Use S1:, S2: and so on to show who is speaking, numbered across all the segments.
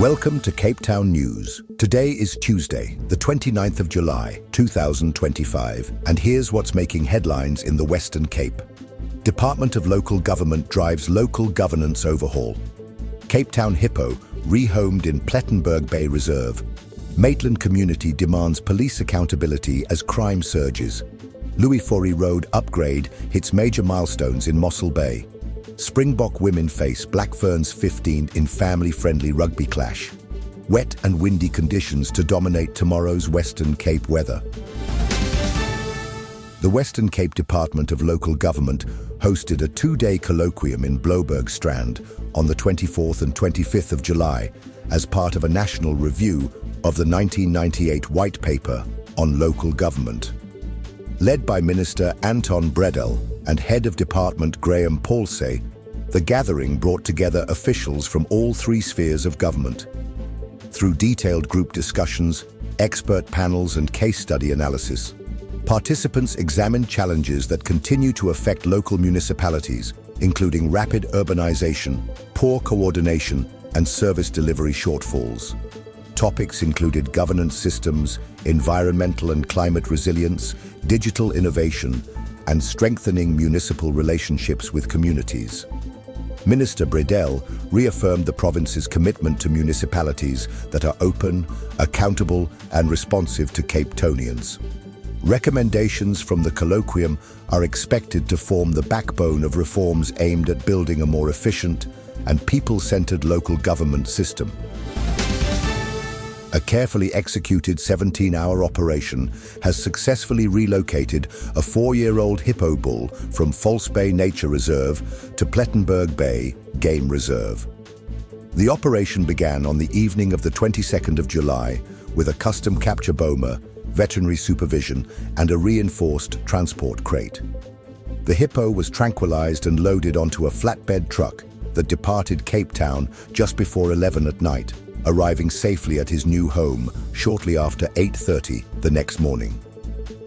S1: Welcome to Cape Town News. Today is Tuesday, the 29th of July, 2025, and here's what's making headlines in the Western Cape. Department of Local Government drives local governance overhaul. Cape Town Hippo rehomed in Plettenberg Bay Reserve. Maitland community demands police accountability as crime surges. Fourie Road upgrade hits major milestones in Mossel Bay. Springbok Women face Black Ferns XV in family-friendly rugby clash. Wet and windy conditions to dominate tomorrow's Western Cape weather. The Western Cape Department of Local Government hosted a two-day colloquium in Blouberg Strand on the 24th and 25th of July as part of a national review of the 1998 White Paper on Local Government. Led by Minister Anton Bredel and Head of Department Graham Paulsay, the gathering brought together officials from all three spheres of government. Through detailed group discussions, expert panels and case study analysis, participants examined challenges that continue to affect local municipalities, including rapid urbanization, poor coordination, and service delivery shortfalls. Topics included governance systems, environmental and climate resilience, digital innovation, and strengthening municipal relationships with communities. Minister Bredel reaffirmed the province's commitment to municipalities that are open, accountable, and responsive to Cape Townians. Recommendations from the colloquium are expected to form the backbone of reforms aimed at building a more efficient and people-centered local government system. A carefully executed 17-hour operation has successfully relocated a 4-year-old hippo bull from False Bay Nature Reserve to Plettenberg Bay Game Reserve. The operation began on the evening of the 22nd of July with a custom capture boma, veterinary supervision, and a reinforced transport crate. The hippo was tranquilized and loaded onto a flatbed truck that departed Cape Town just before 11 at night, arriving safely at his new home shortly after 8:30 the next morning.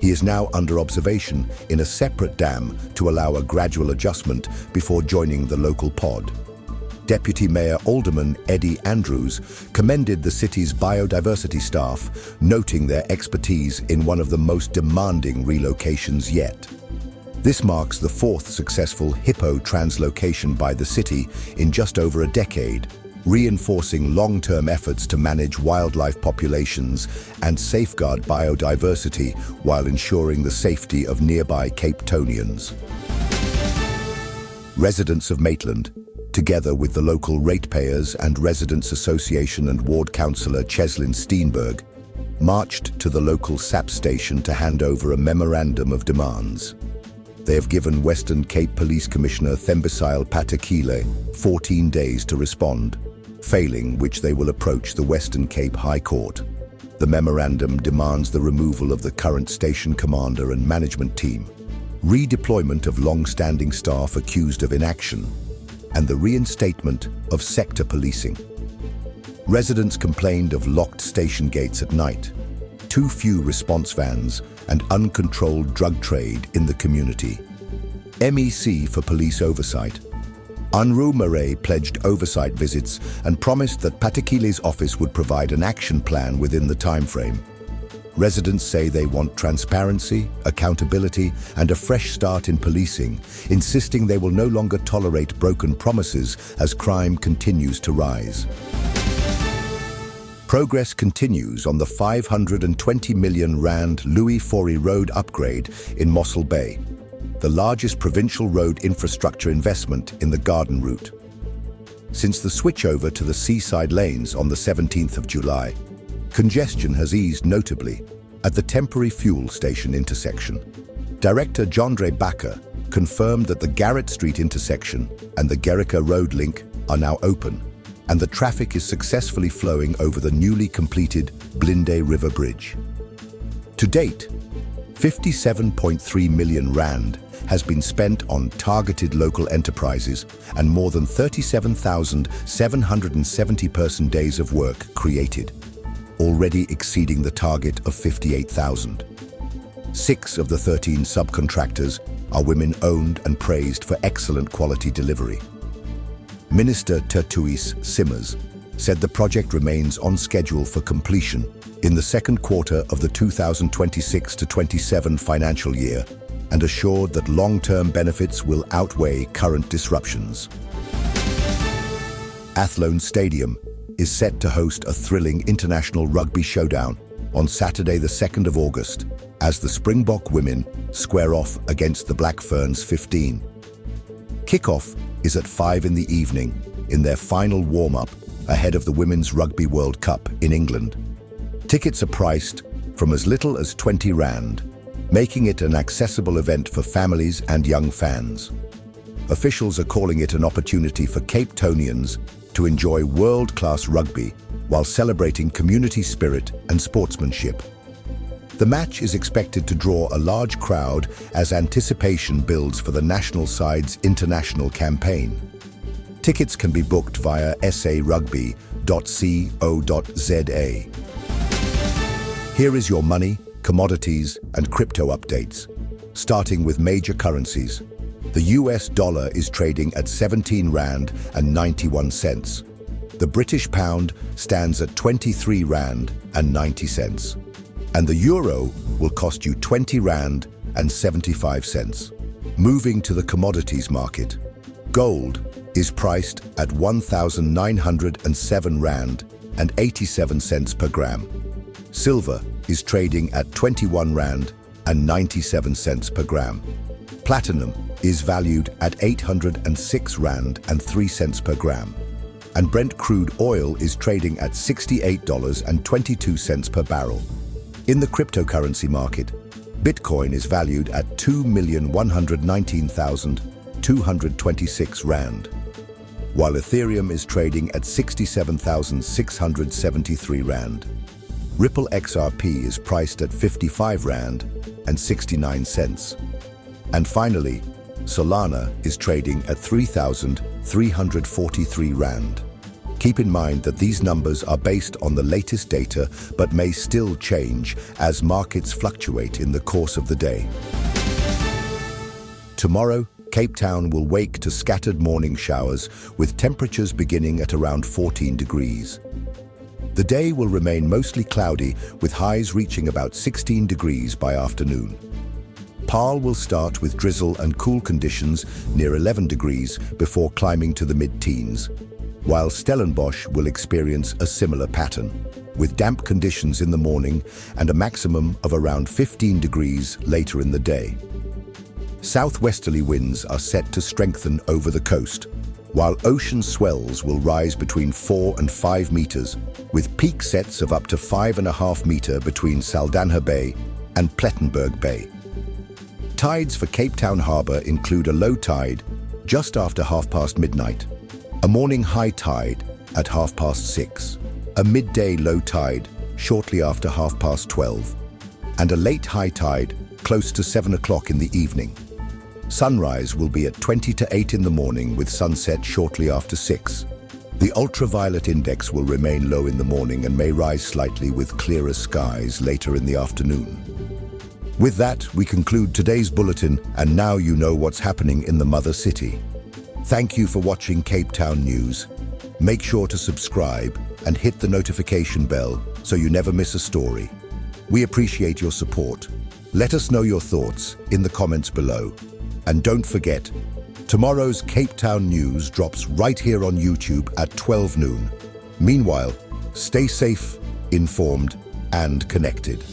S1: He is now under observation in a separate dam to allow a gradual adjustment before joining the local pod. Deputy Mayor Alderman Eddie Andrews commended the city's biodiversity staff, noting their expertise in one of the most demanding relocations yet. This marks the fourth successful hippo translocation by the city in just over a decade, reinforcing long-term efforts to manage wildlife populations and safeguard biodiversity while ensuring the safety of nearby Cape Townians. Residents of Maitland, together with the local ratepayers and Residents Association and Ward Councillor Cheslin Steenberg, marched to the local SAP station to hand over a memorandum of demands. They have given Western Cape Police Commissioner Thembisile Patekile 14 days to respond, failing which they will approach the Western Cape High Court. The memorandum demands the removal of the current station commander and management team, redeployment of long-standing staff accused of inaction, and the reinstatement of sector policing. Residents complained of locked station gates at night, too few response vans, and uncontrolled drug trade in the community. MEC for police oversight Unru Murray pledged oversight visits and promised that Patekile's office would provide an action plan within the timeframe. Residents say they want transparency, accountability, and a fresh start in policing, insisting they will no longer tolerate broken promises as crime continues to rise. Progress continues on the 520 million rand Fourie Road upgrade in Mossel Bay, the largest provincial road infrastructure investment in the Garden Route. Since the switchover to the seaside lanes on the 17th of July, congestion has eased notably at the temporary fuel station intersection. Director Jondre Bakker confirmed that the Garrett Street intersection and the Gerika Road link are now open, and the traffic is successfully flowing over the newly completed Blinde River Bridge. To date, 57.3 million rand has been spent on targeted local enterprises and more than 37,770 person days of work created, already exceeding the target of 58,000. 6 of the 13 subcontractors are women-owned and praised for excellent quality delivery. Minister Tertuis Simmers said the project remains on schedule for completion in the second quarter of the 2026-27 financial year and assured that long-term benefits will outweigh current disruptions. Athlone Stadium is set to host a thrilling international rugby showdown on Saturday the 2nd of August as the Springbok Women square off against the Black Ferns XV. Kickoff is at 5 in the evening in their final warm-up ahead of the Women's Rugby World Cup in England. Tickets are priced from as little as 20 Rand, making it an accessible event for families and young fans. Officials are calling it an opportunity for Cape Townians to enjoy world-class rugby while celebrating community spirit and sportsmanship. The match is expected to draw a large crowd as anticipation builds for the national side's international campaign. Tickets can be booked via sarugby.co.za. Here is your money, commodities, and crypto updates. Starting with major currencies. The US dollar is trading at 17 Rand and 91 cents. The British pound stands at 23 Rand and 90 cents. And the euro will cost you 20 Rand and 75 cents. Moving to the commodities market. Gold is priced at 1,907 Rand and 87 cents per gram. Silver is trading at 21 Rand and 97 cents per gram. Platinum is valued at 806 Rand and 3 cents per gram. And Brent crude oil is trading at $68.22 per barrel. In the cryptocurrency market, Bitcoin is valued at 2,119,226 Rand, while Ethereum is trading at 67,673 Rand. Ripple XRP is priced at 55 Rand and 69 cents. And finally, Solana is trading at 3,343 Rand. Keep in mind that these numbers are based on the latest data but may still change as markets fluctuate in the course of the day. Tomorrow, Cape Town will wake to scattered morning showers with temperatures beginning at around 14 degrees. The day will remain mostly cloudy with highs reaching about 16 degrees by afternoon. Paarl will start with drizzle and cool conditions near 11 degrees before climbing to the mid-teens, while Stellenbosch will experience a similar pattern, with damp conditions in the morning and a maximum of around 15 degrees later in the day. Southwesterly winds are set to strengthen over the coast, while ocean swells will rise between 4 and 5 meters, with peak sets of up to 5.5 meters between Saldanha Bay and Plettenberg Bay. Tides for Cape Town Harbour include a low tide just after midnight, a morning high tide at 6:30, a midday low tide shortly after 12:30, and a late high tide close to 7 o'clock in the evening. Sunrise will be at 20 to 8 in the morning with sunset shortly after 6. The ultraviolet index will remain low in the morning and may rise slightly with clearer skies later in the afternoon. With that, we conclude today's bulletin, and now you know what's happening in the mother city. Thank you for watching Cape Town News. Make sure to subscribe and hit the notification bell so you never miss a story. We appreciate your support. Let us know your thoughts in the comments below. And don't forget, tomorrow's Cape Town News drops right here on YouTube at 12 noon. Meanwhile, stay safe, informed, and connected.